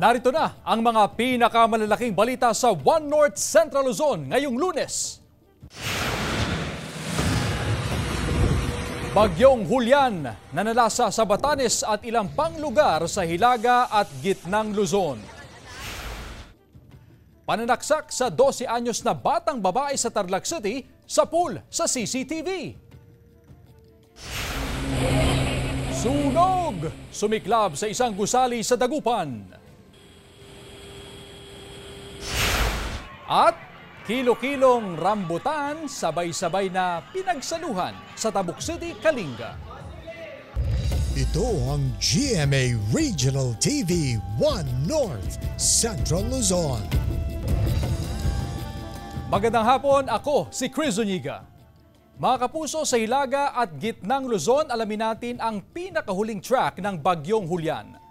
Narito na ang mga pinakamalalaking balita sa One North Central Luzon ngayong Lunes. Bagyong Julian nanalasa sa Batanes at ilang pang lugar sa Hilaga at Gitnang Luzon. Pananaksak sa 12 anyos na batang babae sa Tarlac City sa pool sa CCTV. Sunog! Sumiklab sa isang gusali sa Dagupan. At kilo-kilong rambutan sabay-sabay na pinagsaluhan sa Tabuk City, Kalinga. Ito ang GMA Regional TV 1 North Central Luzon. Magandang hapon, ako si Chris Zuniga. Mga kapuso, sa Hilaga at Gitnang Luzon, alamin natin ang pinakahuling track ng Bagyong Julian.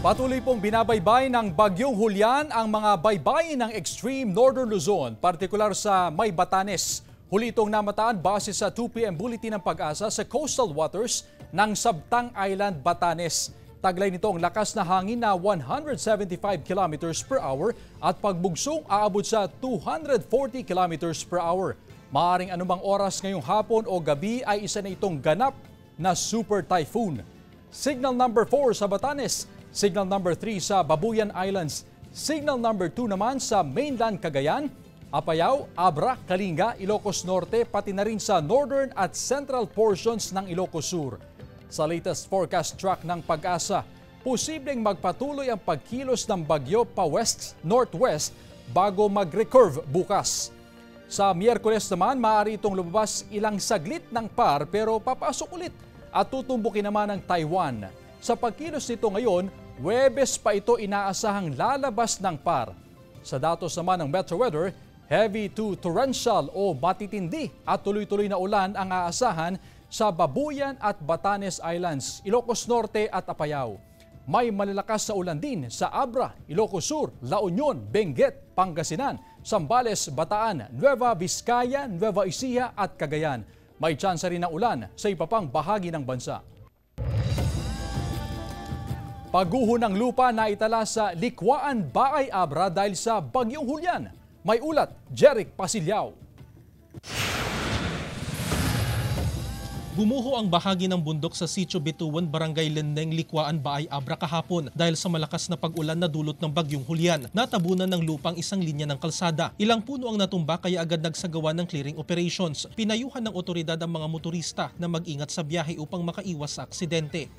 Patuloy pong binabaybay ng Bagyong Julian ang mga baybayin ng extreme Northern Luzon, partikular sa May Batanes. Huli itong namataan base sa 2 PM bulletin ng Pag-asa sa coastal waters ng Sabtang Island, Batanes. Taglay nito ang lakas na hangin na 175 km per hour at pagbugsong aabot sa 240 km per hour. Maaring anumang oras ngayong hapon o gabi ay isa na itong ganap na super typhoon. Signal number 4 sa Batanes, Signal number 3 sa Babuyan Islands, Signal number 2 naman sa mainland Cagayan, Apayao, Abra, Kalinga, Ilocos Norte, pati na rin sa northern at central portions ng Ilocos Sur. Sa latest forecast track ng Pag-asa, posibleng magpatuloy ang pagkilos ng bagyo pa west-northwest bago mag-recurve bukas. Sa Miyerkules naman, maaari itong lumabas ilang saglit ng par pero papasok ulit at tutumbukin naman ng Taiwan. Sa pagkilos nito ngayon, Huwebes pa ito inaasahang lalabas ng par. Sa datos naman ng Metro Weather, heavy to torrential o matitindi at tuloy-tuloy na ulan ang aasahan sa Babuyan at Batanes Islands, Ilocos Norte at Apayao. May malalakas na ulan din sa Abra, Ilocos Sur, La Union, Benguet, Pangasinan, Zambales, Bataan, Nueva Vizcaya, Nueva Ecija at Cagayan. May tsansa rin ng ulan sa iba pang bahagi ng bansa. Pagguho ng lupa na itala sa Likwaan, Baay, Abra dahil sa Bagyong Julian. May ulat, Jeric Pasilyao. Gumuho ang bahagi ng bundok sa Sitio Bituan, Barangay Lendeng, Likwaan, Baay, Abra kahapon dahil sa malakas na pag-ulan na dulot ng Bagyong Julian. Natabunan ng lupang isang linya ng kalsada. Ilang puno ang natumba kaya agad nagsagawa ng clearing operations. Pinayuhan ng otoridad ang mga motorista na mag-ingat sa biyahe upang makaiwas sa aksidente.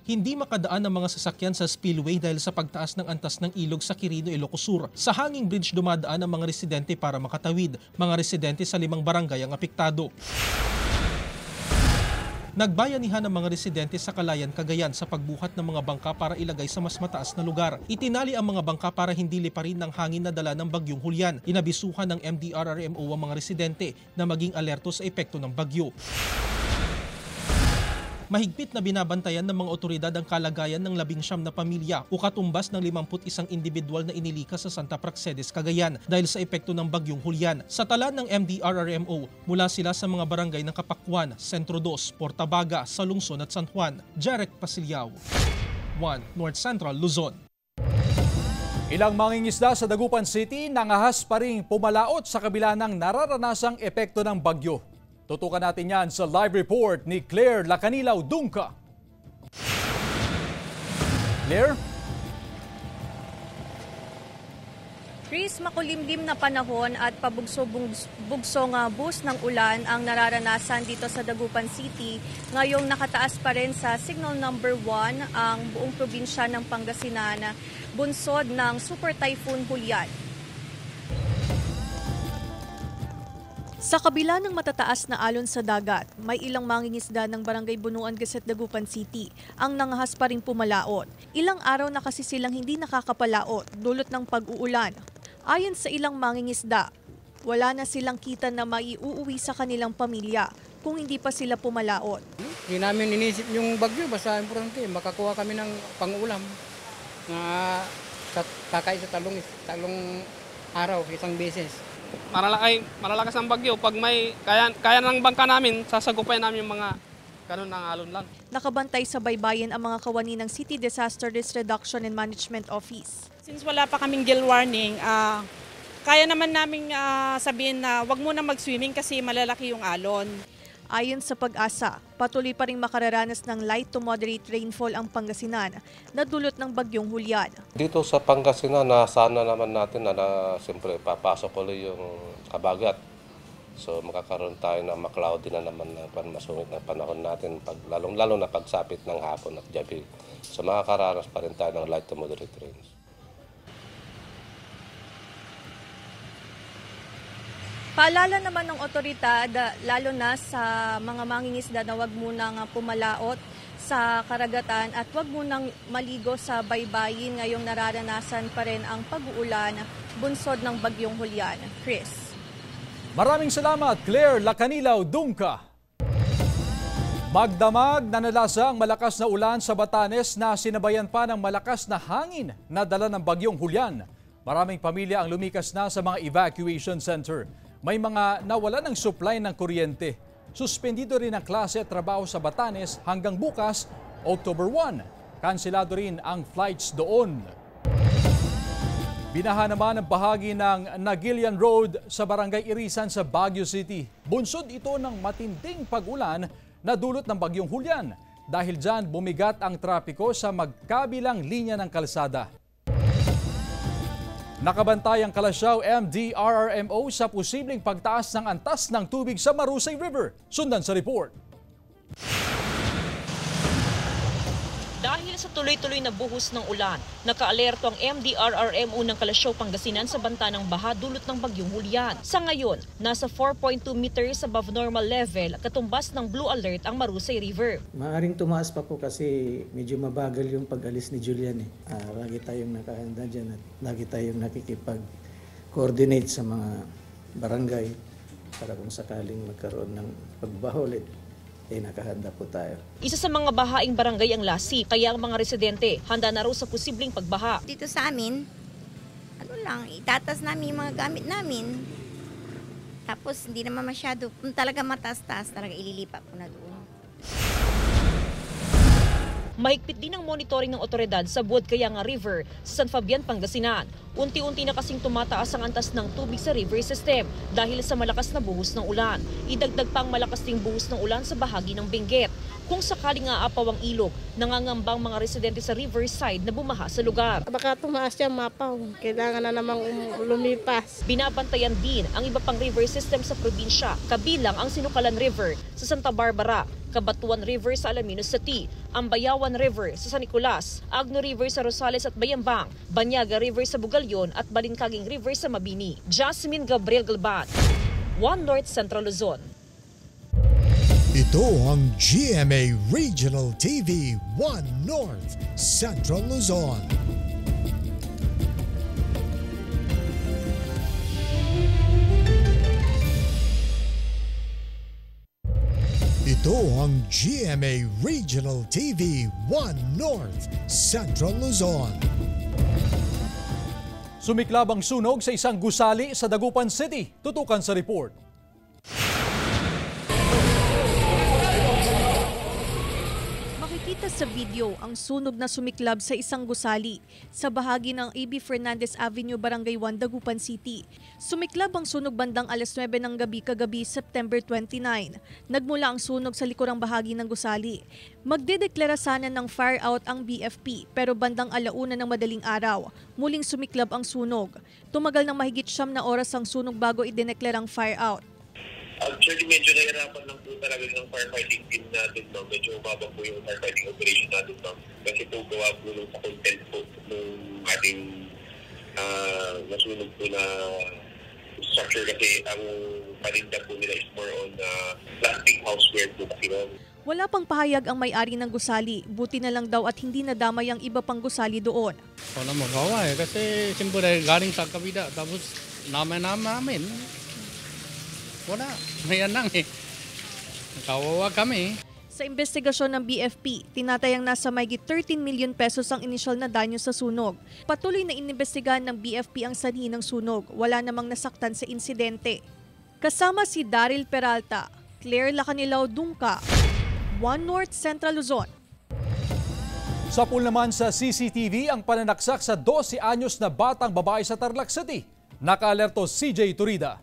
Hindi makadaan ang mga sasakyan sa spillway dahil sa pagtaas ng antas ng ilog sa Quirino, Ilocos Sur. Sa hanging bridge dumadaan ang mga residente para makatawid. Mga residente sa 5 barangay ang apektado. Nagbayanihan ang mga residente sa Kalayan, Cagayan sa pagbuhat ng mga bangka para ilagay sa mas mataas na lugar. Itinali ang mga bangka para hindi liparin ng hangin na dala ng Bagyong Julian. Inabisuhan ng MDRRMO ang mga residente na maging alerto sa epekto ng bagyo. Mahigpit na binabantayan ng mga otoridad ang kalagayan ng 19 na pamilya o katumbas ng 51 individual na inilikas sa Santa Praxedes, Cagayan dahil sa epekto ng Bagyong Julian. Sa tala ng MDRRMO, mula sila sa mga barangay ng Kapakwan, Sentro 2, Portabaga, Salungson at San Juan. Jeric Pasilyao, 1 North Central Luzon. Ilang mangingisda sa Dagupan City nangahas pa ring pumalaot sa kabila ng nararanasang epekto ng bagyo. Tutukan natin yan sa live report ni Claire Lacanilaw Dungka. Claire? Chris, makulimlim na panahon at pabugso-bugsong bus ng ulan ang nararanasan dito sa Dagupan City. Ngayong nakataas pa rin sa signal number 1 ang buong probinsya ng Pangasinan, bunsod ng Super Typhoon Julian. Sa kabila ng matataas na alon sa dagat, may ilang mangingisda ng Barangay Bunuan, Gasset, Dagupan City ang nangahas pa ring pumalaot. Ilang araw na kasi silang hindi nakakapalaot dulot ng pag-uulan. Ayon sa ilang mangingisda, wala na silang kita na maiuuwi sa kanilang pamilya kung hindi pa sila pumalaot. Hindi namin inisip yung bagyo, basta importante, makakuha kami ng pang-ulam. Kakain sa talong araw, isang beses. Malalakas ang bagyo. Pag may kaya ng bangka namin, sasagupay namin yung mga ganun ng alon lang. Nakabantay sa baybayin ang mga kawani ng City Disaster Risk Reduction and Management Office. Since wala pa kaming gale warning, kaya naman namin sabihin na wag muna mag-swimming kasi malalaki yung alon. Ayon sa Pag-asa, patuloy pa rin makararanas ng light to moderate rainfall ang Pangasinan na dulot ng bagyong Julian. Dito sa Pangasinan, sana naman natin na siyempre papasok ulit yung kabagat. So makakaroon tayo na ma-cloudy na naman na masungit na panahon natin, lalo na pagsapit ng hapon at gabi. So makakaranas pa rin tayo ng light to moderate rains. Paalala naman ng otoridad, lalo na sa mga mangingisda na huwag munang pumalaot sa karagatan at huwag munang maligo sa baybayin ngayong nararanasan pa rin ang pag-uulan bunsod ng bagyong Julian. Chris. Maraming salamat, Claire Lacanilaw Dungka. Magdamag na nalasa ang malakas na ulan sa Batanes na sinabayan pa ng malakas na hangin na dala ng bagyong Julian. Maraming pamilya ang lumikas na sa mga evacuation center. May mga nawala ng supply ng kuryente. Suspendido rin ang klase at trabaho sa Batanes hanggang bukas, October 1. Kanselado rin ang flights doon. Binaha naman ang bahagi ng Nagilian Road sa Barangay Irisan sa Baguio City. Bunsod ito ng matinding pag-ulan na dulot ng bagyong Julian. Dahil dyan, bumigat ang trapiko sa magkabilang linya ng kalsada. Nakabantay ang Kalasyaw MDRRMO sa posibleng pagtaas ng antas ng tubig sa Marusay River. Sundan sa report. Dahil sa tuloy-tuloy na buhos ng ulan, nakaalerto ang MDRRMO ng Kalasyaw, Pangasinan sa banta ng baha dulot ng bagyong Julian. Sa ngayon, nasa 4.2 meters above normal level, katumbas ng blue alert ang Marusay River. Maaring tumaas pa po kasi medyo mabagal yung pag-alis ni Julian. Lagi tayong nakahanda dyan at lagi tayong nakikipag-coordinate sa mga barangay para kung sakaling magkaroon ng pagbaha ulit. Nakahanda po tayo. Isa sa mga bahaing barangay ang Lasi, kaya ang mga residente handa na raw sa posibleng pagbaha. Dito sa amin, itatas namin yung mga gamit namin. Tapos hindi naman masyado, kung talaga mataas-taas, talaga ililipat po na doon. Mahigpit din ang monitoring ng otoridad sa Buod-Kayanga River sa San Fabian, Pangasinan. Unti-unti na kasing tumataas ang antas ng tubig sa river system dahil sa malakas na buhos ng ulan. Idagdag pa ang malakas ding buhos ng ulan sa bahagi ng Benguet. Kung sakaling aapaw ang ilog, nangangambang mga residente sa riverside na bumaha sa lugar. Baka tumaas yung mapaw, kailangan na namang lumipas. Binabantayan din ang iba pang river system sa probinsya, kabilang ang Sinukalan River sa Santa Barbara, Cabatuan River sa Alaminos City, Ambayawan River sa San Nicolas, Agno River sa Rosales at Bayambang, Banyaga River sa Bugalyon at Balincaging River sa Mabini. Jasmine Gabriel Galban, One North Central Luzon. Ito ang GMA Regional TV 1 North Central Luzon. Ito ang GMA Regional TV 1 North Central Luzon. Sumiklab ang sunog sa isang gusali sa Dagupan City. Tutukan sa report. Makikita sa video ang sunog na sumiklab sa isang gusali sa bahagi ng A.B. Fernandez Avenue, Barangay 1, Dagupan City. Sumiklab ang sunog bandang alas 9 ng gabi kagabi, September 29. Nagmula ang sunog sa likurang bahagi ng gusali. Magdedeklara sana ng fire out ang BFP pero bandang alauna ng madaling araw, muling sumiklab ang sunog. Tumagal ng mahigit 9 na oras ang sunog bago idineklarang fire out. Actually, medyo nahirapan lang po talaga ng firefighting team natin, no? Medyo umabang po yung firefighting operation natin, no? Kasi po gawa po nung sa content po nung ating nasunog po na structure kasi ang paninda po nila is more on plastic houseware po kasi, no? Wala pang pahayag ang may-ari ng gusali. Buti na lang daw at hindi nadamay ang iba pang gusali doon. Wala magawa kasi siyempre galing sa kabila tapos namin. Wala, mayan lang Kawawa kami. Sa investigasyon ng BFP, tinatayang nasa mahigit 13 million pesos ang inisyal na danyo sa sunog. Patuloy na inimbestigahan ng BFP ang sanhi ng sunog. Wala namang nasaktan sa insidente. Kasama si Daryl Peralta, Claire Lacanilao Dungka, One North Central Luzon. Sa pool naman sa CCTV ang pananaksak sa 12 anyos na batang babae sa Tarlac City. Naka-alerto CJ Turida.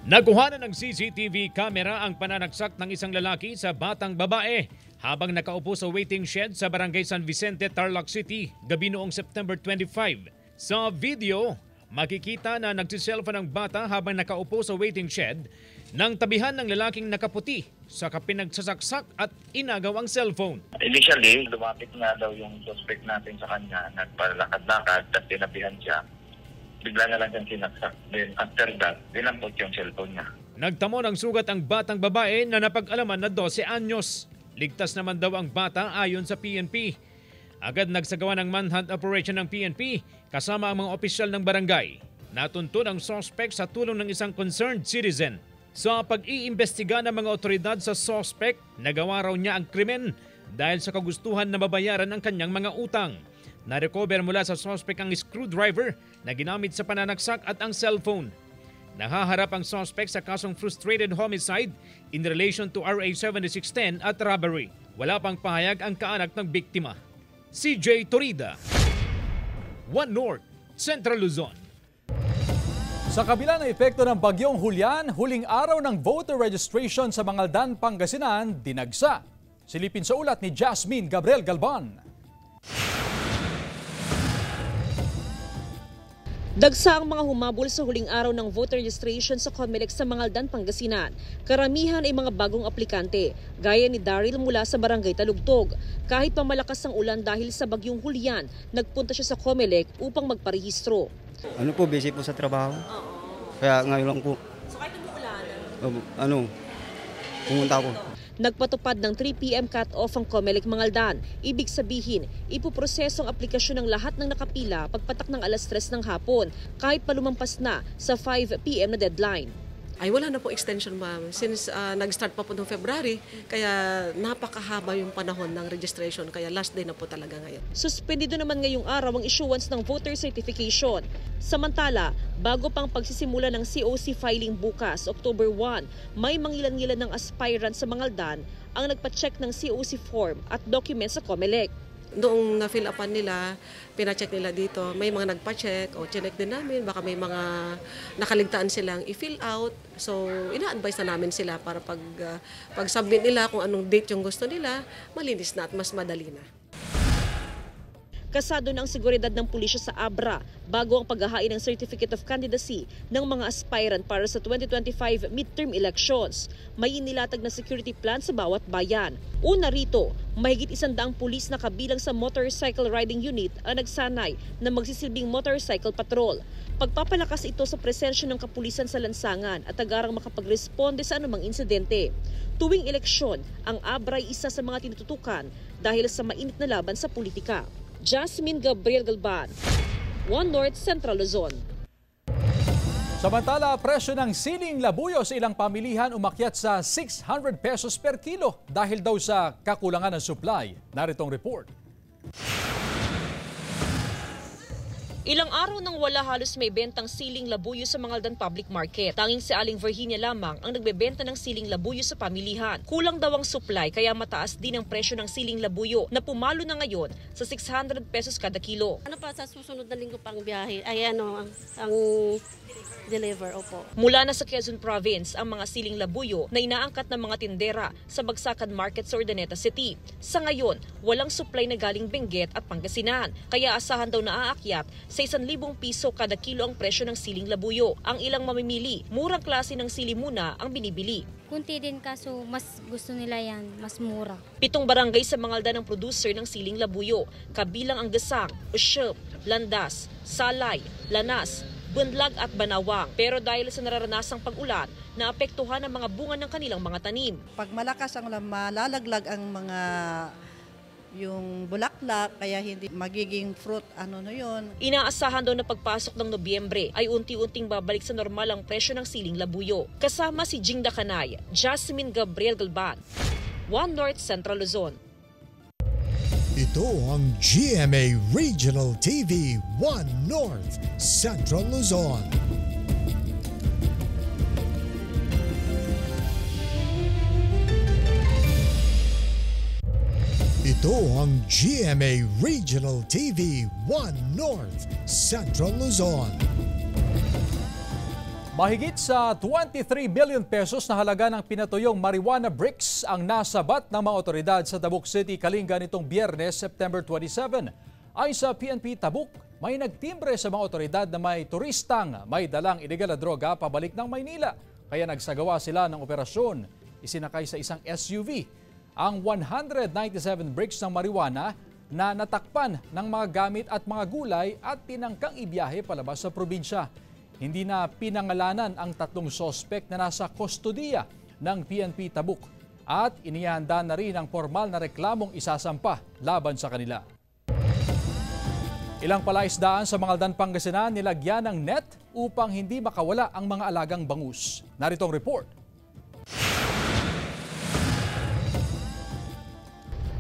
Nakuhanan ng CCTV camera ang pananaksak ng isang lalaki sa batang babae habang nakaupo sa waiting shed sa Barangay San Vicente, Tarlac City, gabi noong September 25. Sa video, makikita na nagsiselfon ang bata habang nakaupo sa waiting shed nang tabihan ng lalaking nakaputi sa kapinagsasaksak at inagaw ang cellphone. Initially, lumapit nga daw yung suspect natin sa kanya, nagpalakad-lakad at tinabihan siya. Bigla na lang siyang sinaksak. Then after that, dinampot yung cellphone niya. Nagtamo ng sugat ang batang babae na napag-alaman na 12 anyos. Ligtas naman daw ang bata ayon sa PNP. Agad nagsagawa ng manhunt operation ng PNP kasama ang mga opisyal ng barangay. Natuntun ang suspect sa tulong ng isang concerned citizen. Sa pag-iimbestiga ng mga otoridad sa suspect, nagawa raw niya ang krimen dahil sa kagustuhan na mabayaran ang kanyang mga utang. Na-recover mula sa suspect ang screwdriver na ginamit sa pananaksak at ang cellphone. Nahaharap ang suspect sa kasong frustrated homicide in relation to RA 7610 at robbery. Wala pang pahayag ang kaanak ng biktima. CJ Turida, One North, Central Luzon. Sa kabila ng epekto ng bagyong Julian, huling araw ng voter registration sa Mangaldan, Pangasinan, dinagsa. Silipin sa ulat ni Jasmine Gabriel Galban. Dagsa ang mga humabol sa huling araw ng voter registration sa COMELEC sa Mangaldan, Pangasinan. Karamihan ay mga bagong aplikante, gaya ni Daryl mula sa Barangay Talugtog. Kahit pa malakas ang ulan dahil sa bagyong Julian, nagpunta siya sa COMELEC upang magparehistro. Ano po, busy po sa trabaho. Kaya ngayon lang po. So kahit umuulan? Pumunta ako. Nagpatupad ng 3 p.m. cut-off ang COMELEC Mangaldan. Ibig sabihin, ipuproseso ang aplikasyon ng lahat ng nakapila pagpatak ng alas 3 ng hapon, kahit pa lumampas na sa 5 p.m. na deadline. Ay wala na po extension, ma'am. Since nag-start pa po noong February, kaya napakahaba yung panahon ng registration, kaya last day na po talaga ngayon. Suspendido naman ngayong araw ang issuance ng voter certification. Samantala, bago pang pagsisimula ng COC filing bukas, October 1, may mangilan-ngilan ng aspirant sa Mangaldan ang nagpa-check ng COC form at documents sa COMELEC. Noong na-fill upan nila, pina-check nila dito, may mga nagpa-check o chinek din namin, baka may mga nakaligtaan silang i-fill out. So, ina-advise na namin sila para pag-submit nila kung anong date yung gusto nila, malinis na at mas madali na. Kasado ng seguridad ng pulisya sa Abra bago ang paghahain ng Certificate of Candidacy ng mga aspirant para sa 2025 midterm elections. May inilatag na security plan sa bawat bayan. Una rito, mahigit 100 pulis na kabilang sa motorcycle riding unit ang nagsanay na magsisilbing motorcycle patrol. Pagpapalakas ito sa presensya ng kapulisan sa lansangan at agarang makapagresponde sa anumang insidente. Tuwing eleksyon, ang Abra ay isa sa mga tinututukan dahil sa mainit na laban sa politika. Jasmine Gabriel Galban, One North, Central Luzon. Samantala, presyo ng siling labuyo sa ilang pamilihan umakyat sa 600 pesos per kilo dahil daw sa kakulangan ng supply. Narito ang report. Ilang araw nang wala halos may bentang siling labuyo sa Mangaldan Public Market. Tanging si Aling Virginia lamang ang nagbebenta ng siling labuyo sa pamilihan. Kulang daw ang supply kaya mataas din ang presyo ng siling labuyo na pumalo na ngayon sa 600 pesos kada kilo. Ano pa sa susunod na linggo pang biyahe? Ay ang deliver, opo. Mula na sa Quezon Province ang mga siling labuyo na inaangkat ng mga tindera sa Bagsakan Market sa Urdaneta City. Sa ngayon, walang supply na galing Benguet at Pangasinan. Kaya asahan daw na aakyat sa 1,000 piso kada kilo ang presyo ng siling labuyo. Ang ilang mamimili, murang klase ng sili muna ang binibili. Kunti din kaso mas gusto nila yan, mas mura. 7 barangay sa Mangaldan ang producer ng siling labuyo, kabilang ang Gasang, Usyep, Landas, Salay, Lanas, Bunlag at Banawang. Pero dahil sa nararanasang pag-ulan, naapektuhan ang mga bunga ng kanilang mga tanim. Pag malakas ang malalaglag ang mga yung bulaklak, kaya hindi magiging fruit, yun. Inaasahan daw na pagpasok ng Nobyembre ay unti-unting babalik sa normal ang presyo ng siling labuyo. Kasama si Jingda Canay, Jasmine Gabriel Galban, One North Central Luzon. Ito ang GMA Regional TV 1 North Central Luzon. Ito ang GMA Regional TV 1 North Central Luzon. Mahigit sa 23 million pesos na halaga ng pinatuyong marijuana bricks ang nasabat ng mga otoridad sa Tabuk City, Kalinga nitong Biyernes, September 27. Ayon sa PNP Tabuk, may nagtimbre sa mga otoridad na may turistang may dalang ilegal na droga pabalik ng Maynila. Kaya nagsagawa sila ng operasyon. Isinakay sa isang SUV ang 197 bricks ng marijuana na natakpan ng mga gamit at mga gulay at tinangkang ibiyahe palabas sa probinsya. Hindi na pinangalanan ang 3 sospek na nasa kustodiya ng PNP Tabuk at inihanda na rin ang formal na reklamong isasampa laban sa kanila. Ilang palaisdaan sa Mangaldan, Pangasinan nilagyan ng net upang hindi makawala ang mga alagang bangus. Narito ang report.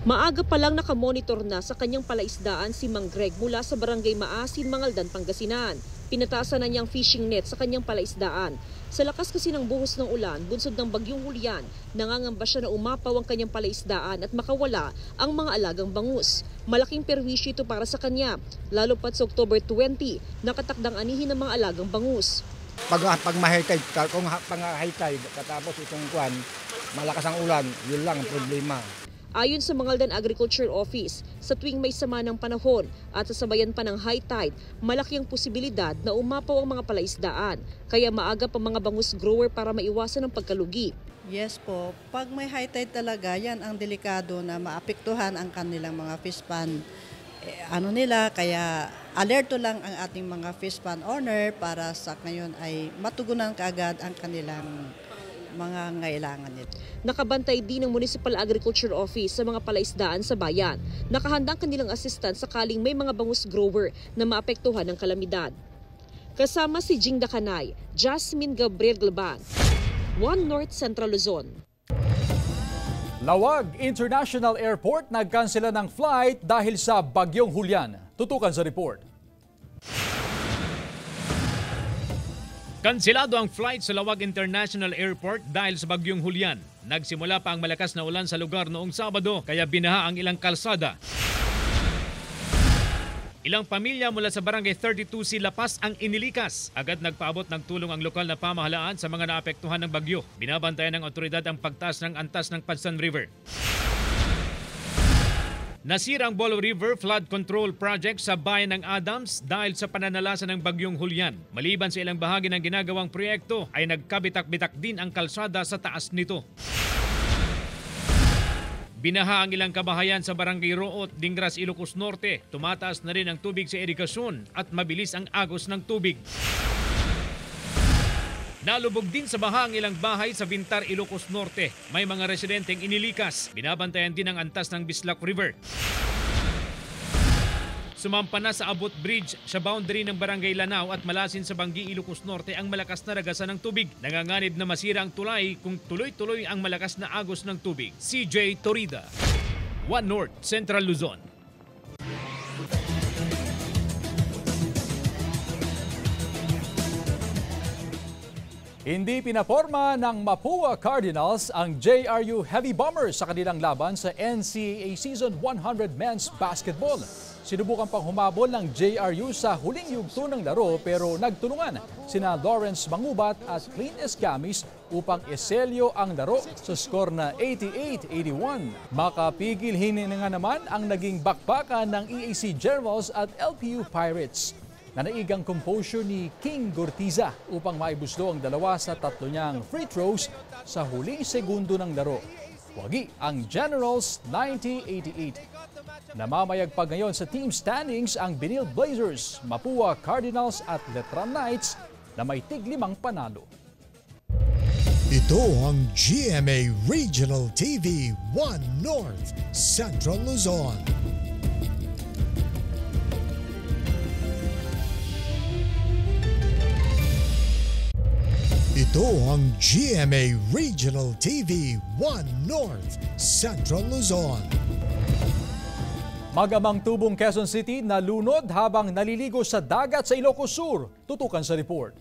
Maaga pa lang nakamonitor na sa kanyang palaisdaan si Mang Greg mula sa Barangay Maasin, Mangaldan, Pangasinan. Pinatasan na niyang fishing net sa kanyang palaisdaan. Sa lakas kasi ng buhos ng ulan, bunsod ng bagyong Julian, nangangamba siya na umapaw ang kanyang palaisdaan at makawala ang mga alagang bangus. Malaking perwisyo ito para sa kanya, lalo pat sa October 20, nakatakdang anihin ng mga alagang bangus. Pag ma-high tide, kung high tide, katapos itong kwan, malakas ang ulan, yun lang ang problema. Ayon sa Mangaldan Agriculture Office, sa tuwing may sama ng panahon at sasabayan pa ng high tide, malaki ang posibilidad na umapaw ang mga palaisdaan. Kaya maaga pa mga bangus grower para maiwasan ang pagkalugi. Yes po, pag may high tide talaga, yan ang delikado na maapektuhan ang kanilang mga fish pond. Kaya alerto lang ang ating mga fish pond owner para sa ngayon ay matugunan kaagad ang kanilang mga ngailangan nito. Nakabantay din ng Municipal Agriculture Office sa mga palaisdaan sa bayan. Nakahanda ang kanilang assistant sakaling may mga bangus grower na maapektuhan ng kalamidad. Kasama si Jingda Canay, Jasmine Gabriel Galban, One North Central Luzon. Lawag International Airport nagkansela ng flight dahil sa bagyong Julian. Tutukan sa report. Kanselado ang flight sa Lawag International Airport dahil sa bagyong Julian. Nagsimula pa ang malakas na ulan sa lugar noong Sabado kaya binaha ang ilang kalsada. Ilang pamilya mula sa Barangay 32C Lapas ang inilikas. Agad nagpaabot ng tulong ang lokal na pamahalaan sa mga naapektuhan ng bagyo. Binabantayan ng otoridad ang pagtaas ng antas ng Padsan River. Nasira ang Bolo River Flood Control Project sa bayan ng Adams dahil sa pananalasa ng bagyong Julian. Maliban sa ilang bahagi ng ginagawang proyekto ay nagkabitak-bitak din ang kalsada sa taas nito. Binaha ang ilang kabahayan sa Barangay Root, Dingras, Ilocos Norte. Tumataas na rin ang tubig sa irigasyon at mabilis ang agos ng tubig. Nalubog din sa baha ang ilang bahay sa Bintar, Ilocos Norte. May mga residenteng inilikas. Binabantayan din ang antas ng Bislac River. Sumampa na sa Abot Bridge sa boundary ng Barangay Lanao at Malasin sa Banggi, Ilocos Norte ang malakas na ragasan ng tubig. Nanganganib na masira ang tulay kung tuloy-tuloy ang malakas na agos ng tubig. CJ Torida, One North Central Luzon. Hindi pinaporma ng Mapua Cardinals ang JRU Heavy Bombers sa kanilang laban sa NCAA Season 100 Men's Basketball. Sinubukan pang humabol ng JRU sa huling yugto ng laro pero nagtulungan sina Lawrence Mangubat at Clint Escamis upang iselyo ang laro sa score na 88-81. Makapigil hininga naman ang naging bakbakan ng EAC Generals at LPU Pirates. Nanaigang composure ni King Gortiza upang maibusdo ang 2 sa 3 niyang free throws sa huling segundo ng laro. Wagi ang Generals 90-88. Namamayagpag ngayon sa team standings ang Benil Blazers, Mapua Cardinals at Letran Knights na may tig-5 panalo. Ito ang GMA Regional TV 1 North Central Luzon. Ito ang GMA Regional TV 1 North Central Luzon. Mag-amang tubong Quezon City nalunod habang naliligo sa dagat sa Ilocos Sur. Tutukan sa report.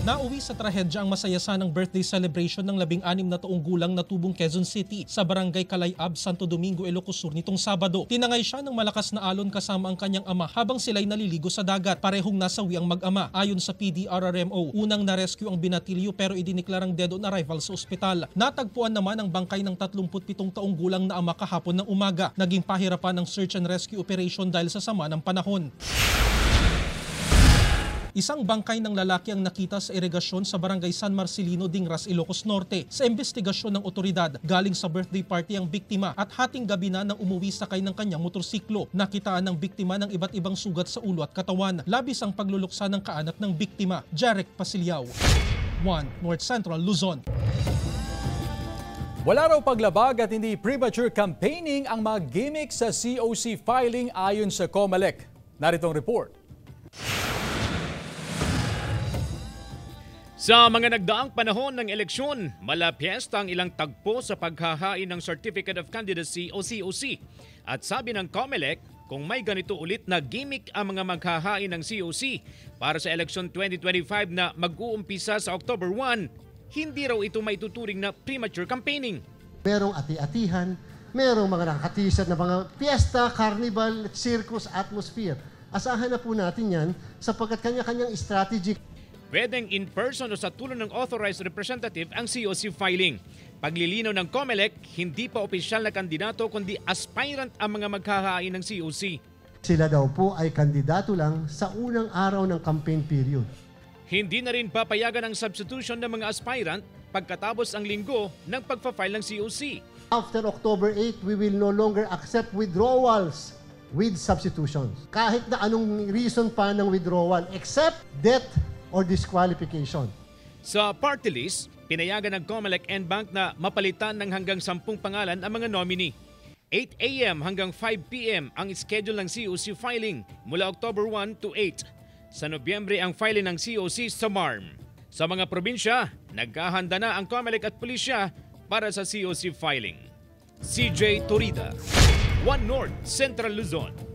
Nauwi sa trahedya ang masayasanang birthday celebration ng 16 na taong gulang na tubong Quezon City sa barangay Kalayab, Santo Domingo, Ilocos Sur nitong Sabado. Tinangay siya ng malakas na alon kasama ang kanyang ama habang sila'y naliligo sa dagat. Parehong nasawi ang mag-ama. Ayon sa PDRRMO, unang na-rescue ang binatilyo pero idiniklarang dead on arrival sa ospital. Natagpuan naman ang bangkay ng 37 taong gulang na ama kahapon ng umaga. Naging pahirapan ang search and rescue operation dahil sa sama ng panahon. Isang bangkay ng lalaki ang nakita sa irigasyon sa barangay San Marcelino, Dingras, Ilocos Norte. Sa investigasyon ng otoridad, galing sa birthday party ang biktima at hating gabi na nang umuwi sakay ng kanyang motorsiklo. Nakitaan ng biktima ng iba't ibang sugat sa ulo at katawan. Labis ang pagluluksa ng kaanak ng biktima. Jarek Pasilyao, 1 North Central Luzon. Wala raw paglabag at hindi premature campaigning ang mga gimmick sa COC filing ayon sa COMELEC. Naritong report. Sa mga nagdaang panahon ng eleksyon, malapiesta ang ilang tagpo sa paghahain ng Certificate of Candidacy o COC. At sabi ng COMELEC, kung may ganito ulit na gimmick ang mga maghahain ng COC para sa election 2025 na mag-uumpisa sa October 1, hindi raw ito maituturing na premature campaigning. Merong ati-atihan, merong mga nakaka-t-shirt na mga fiesta, carnival, circus, atmosphere. Asahan na po natin yan sapagkat kanya-kanyang strategy. Pwedeng in person o sa tulong ng authorized representative ang COC filing. Paglilinaw ng COMELEC, hindi pa opisyal na kandidato kundi aspirant ang mga maghahain ng COC. Sila daw po ay kandidato lang sa unang araw ng campaign period. Hindi na rin papayagan ang substitution ng mga aspirant pagkatapos ang linggo ng pagpa-file ng COC. After October 8, we will no longer accept withdrawals with substitutions. Kahit na anong reason pa ng withdrawal except death or disqualification. Sa party list, pinayagan ng COMELEC and Bank na mapalitan ng hanggang 10 pangalan ang mga nominee. 8 a.m. hanggang 5 p.m. ang schedule ng COC filing mula October 1 to 8. Sa Nobyembre ang filing ng COC sa MARM. Sa mga probinsya, naghahanda na ang COMELEC at pulisya para sa COC filing. CJ Torida, 1 North Central Luzon.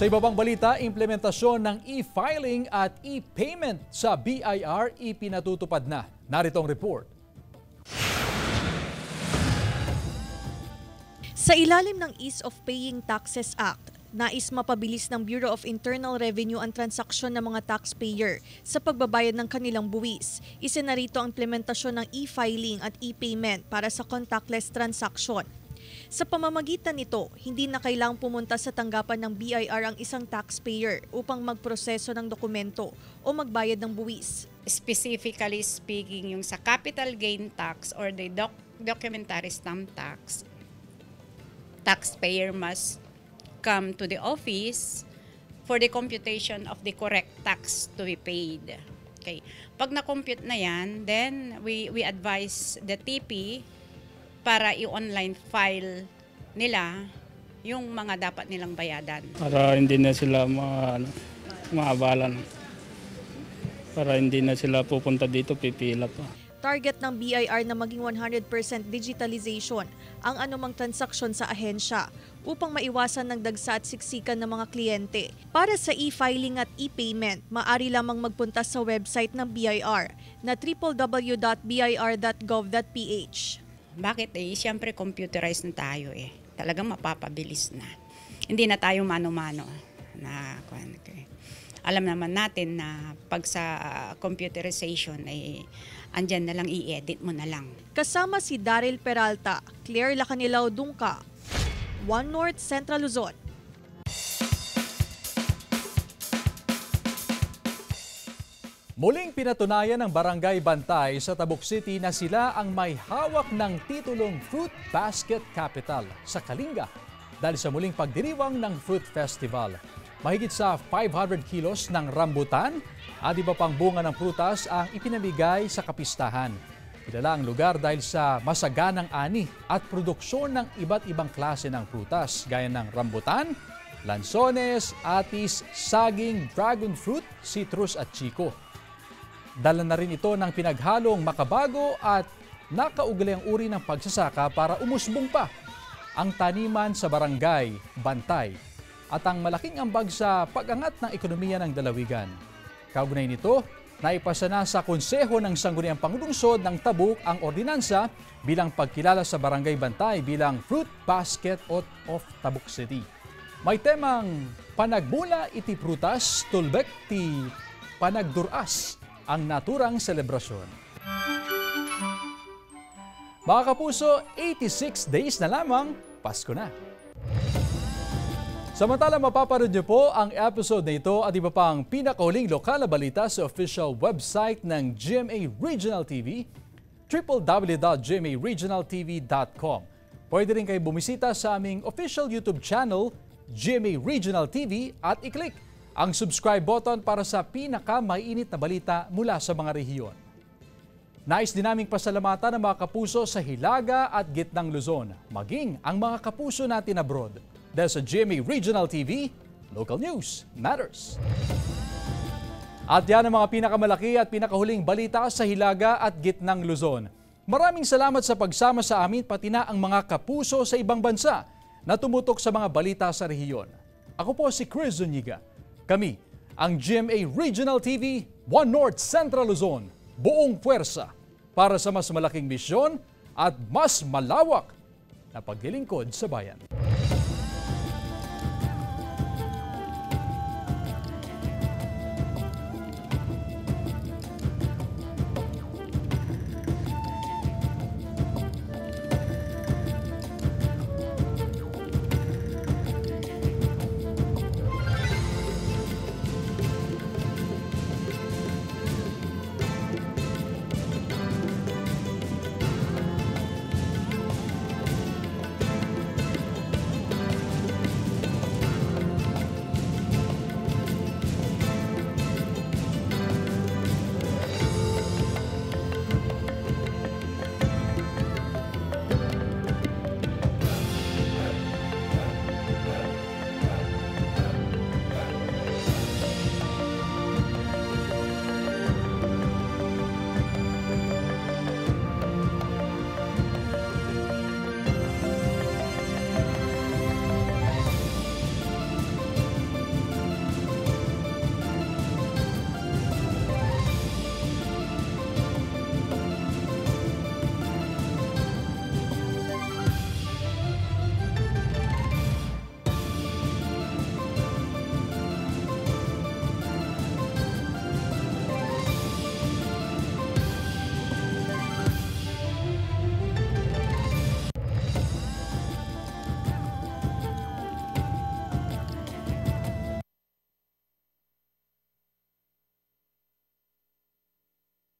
Sa iba pang balita, implementasyon ng e-filing at e-payment sa BIR ipinatutupad na. Naritong report. Sa ilalim ng Ease of Paying Taxes Act, nais mapabilis ng Bureau of Internal Revenue ang transaksyon ng mga taxpayer sa pagbabayad ng kanilang buwis. Isa na rito ang implementasyon ng e-filing at e-payment para sa contactless transaction. Sa pamamagitan nito, hindi na kailangang pumunta sa tanggapan ng BIR ang isang taxpayer upang magproseso ng dokumento o magbayad ng buwis. Specifically speaking, yung sa capital gain tax or the documentary stamp tax, taxpayer must come to the office for the computation of the correct tax to be paid. Okay. Pag na-compute na yan, then we advise the TP para i-online file nila yung mga dapat nilang bayadan. Para hindi na sila maabalan. Para hindi na sila pupunta dito, pipila pa. Target ng BIR na maging 100% digitalization ang anumang transaksyon sa ahensya upang maiwasan ng dagsa at siksikan ng mga kliyente. Para sa e-filing at e-payment, maaari lamang magpunta sa website ng BIR na www.bir.gov.ph. Bakit siyempre computerized na tayo Talagang mapapabilis na. Hindi na tayo mano-mano. Alam naman natin na pag sa computerization andyan na lang, i-edit mo na lang. Kasama si Daryl Peralta, Claire Lacanilao Dungka, 1 North Central Luzon. Muling pinatunayan ng Barangay Bantay sa Tabuk City na sila ang may hawak ng titulong Fruit Basket Capital sa Kalinga dahil sa muling pagdiriwang ng Fruit Festival. Mahigit sa 500 kilos ng rambutan at iba pang bunga ng prutas ang ipinamigay sa kapistahan. Kilala ang lugar dahil sa masaganang ani at produksyon ng iba't ibang klase ng prutas gaya ng rambutan, lansones, atis, saging, dragon fruit, citrus at chiko. Dala na rin ito ng pinaghalong makabago at nakaugaling uri ng pagsasaka para umusbong pa ang taniman sa barangay Bantay at ang malaking ambag sa pag-angat ng ekonomiya ng dalawigan. Kaugnay nito, naipasa na sa Konseho ng Sangguniang Panglungsod ng Tabuk ang ordinansa bilang pagkilala sa Barangay Bantay bilang Fruit Basket of Tabuk City. May temang Panagbula iti prutas, tulbek ti panagduras ang naturang selebrasyon. Mga kapuso, 86 days na lamang, Pasko na. Samantala, mapapanood niyo po ang episode na ito at iba pang pinakahuling lokal na balita sa official website ng GMA Regional TV, www.gmaregionaltv.com. Pwede rin kayo bumisita sa aming official YouTube channel, GMA Regional TV, at i-click ang subscribe button para sa pinaka-mainit na balita mula sa mga rehiyon. Nais din naming pasalamatan ang mga kapuso sa Hilaga at Gitnang Luzon, maging ang mga kapuso natin abroad. Dahil sa GMA Regional TV, local news matters. At yan ang mga pinakamalaki at pinakahuling balita sa Hilaga at Gitnang Luzon. Maraming salamat sa pagsama sa amin pati na ang mga kapuso sa ibang bansa na tumutok sa mga balita sa rehiyon. Ako po si Chris Zuniga. Kami, ang GMA Regional TV, One North Central Luzon, buong puwersa para sa mas malaking misyon at mas malawak na paglilingkod sa bayan.